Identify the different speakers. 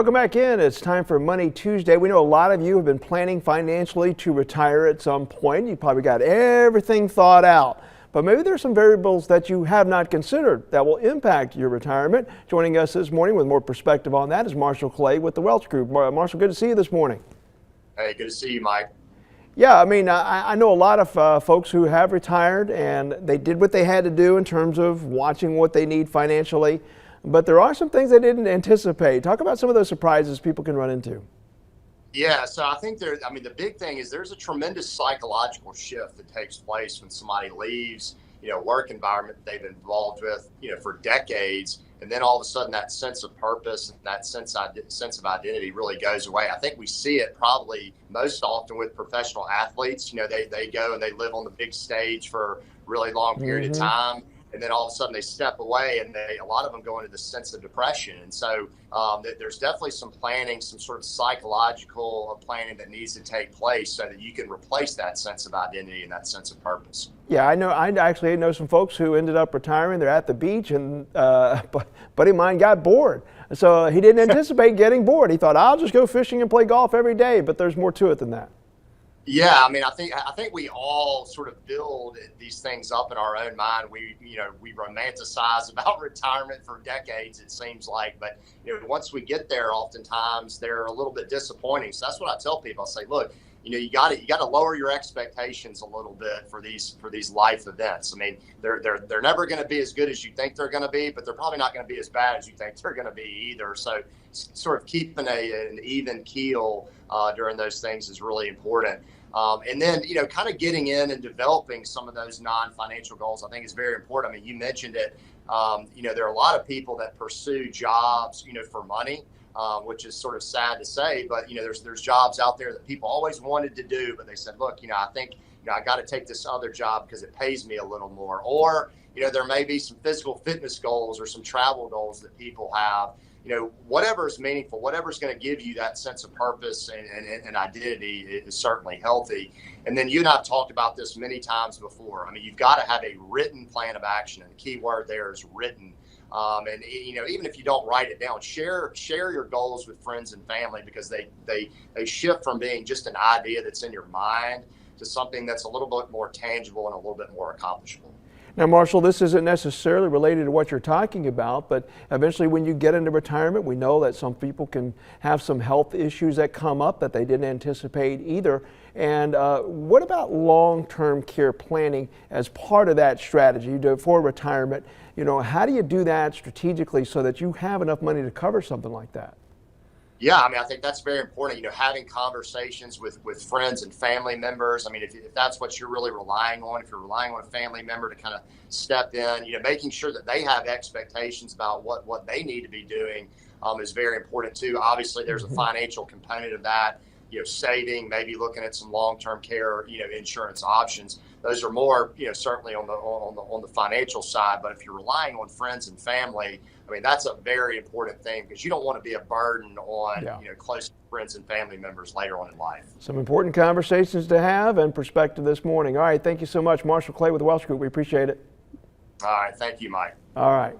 Speaker 1: Welcome back in. It's time for Money Tuesday. We know a lot of you have been planning financially to retire at some point. You probably got everything thought out, but maybe there's some variables that you have not considered that will impact your retirement. Joining us this morning with more perspective on that is Marshall Clay with the Welch Group. Marshall, good to see you this morning.
Speaker 2: Hey, good to see you, Mike.
Speaker 1: Yeah, I mean, I know a lot of folks who have retired and they did what they had to do in terms of watching what they need financially. But there are some things they didn't anticipate. Talk about some of those surprises people can run into.
Speaker 2: Yeah, so I think the big thing is there's a tremendous psychological shift that takes place when somebody leaves, work environment that they've been involved with, for decades. And then all of a sudden that sense of purpose and that sense of identity really goes away. I think we see it probably most often with professional athletes. They go and they live on the big stage for a really long period of time. And then all of a sudden they step away and a lot of them go into this sense of depression. And so there's definitely some planning, some sort of psychological planning that needs to take place so that you can replace that sense of identity and that sense of purpose.
Speaker 1: Yeah, I actually know some folks who ended up retiring. They're at the beach and a buddy of mine got bored. So he didn't anticipate getting bored. He thought, I'll just go fishing and play golf every day, but there's more to it than that.
Speaker 2: Yeah, I think we all sort of build these things up in our own mind. We romanticize about retirement for decades, it seems like, but once we get there, oftentimes they're a little bit disappointing. So that's what I tell people. I say, look, you got to lower your expectations a little bit for these life events. I mean, they're never going to be as good as you think they're going to be, but they're probably not going to be as bad as you think they're going to be either. So sort of keeping an even keel during those things is really important. And then, kind of getting in and developing some of those non-financial goals, I think is very important. I mean, you mentioned it. There are a lot of people that pursue jobs, for money. Which is sort of sad to say, but there's jobs out there that people always wanted to do, but they said, look, I think I got to take this other job because it pays me a little more. Or there may be some physical fitness goals or some travel goals that people have. Whatever is meaningful, whatever is going to give you that sense of purpose and identity is certainly healthy. And then you and I have talked about this many times before. I mean, you've got to have a written plan of action, and the key word there is written. And even if you don't write it down, share your goals with friends and family, because they shift from being just an idea that's in your mind to something that's a little bit more tangible and a little bit more accomplishable.
Speaker 1: Now, Marshall, this isn't necessarily related to what you're talking about, but eventually when you get into retirement, we know that some people can have some health issues that come up that they didn't anticipate either. And what about long-term care planning as part of that strategy for retirement? How do you do that strategically so that you have enough money to cover something like that?
Speaker 2: Yeah, I think that's very important. Having conversations with friends and family members. I mean, if that's what you're really relying on, if you're relying on a family member to kind of step in, making sure that they have expectations about what they need to be doing is very important too. Obviously, there's a financial component of that. Saving, maybe looking at some long-term care, insurance options. Those are more, certainly on the financial side. But if you're relying on friends and family, I mean, that's a very important thing, because you don't want to be a burden on, close friends and family members later on in life.
Speaker 1: Some important conversations to have and perspective this morning. All right, thank you so much, Marshall Clay with the Welch Group. We appreciate it.
Speaker 2: All right, thank you, Mike.
Speaker 1: All right.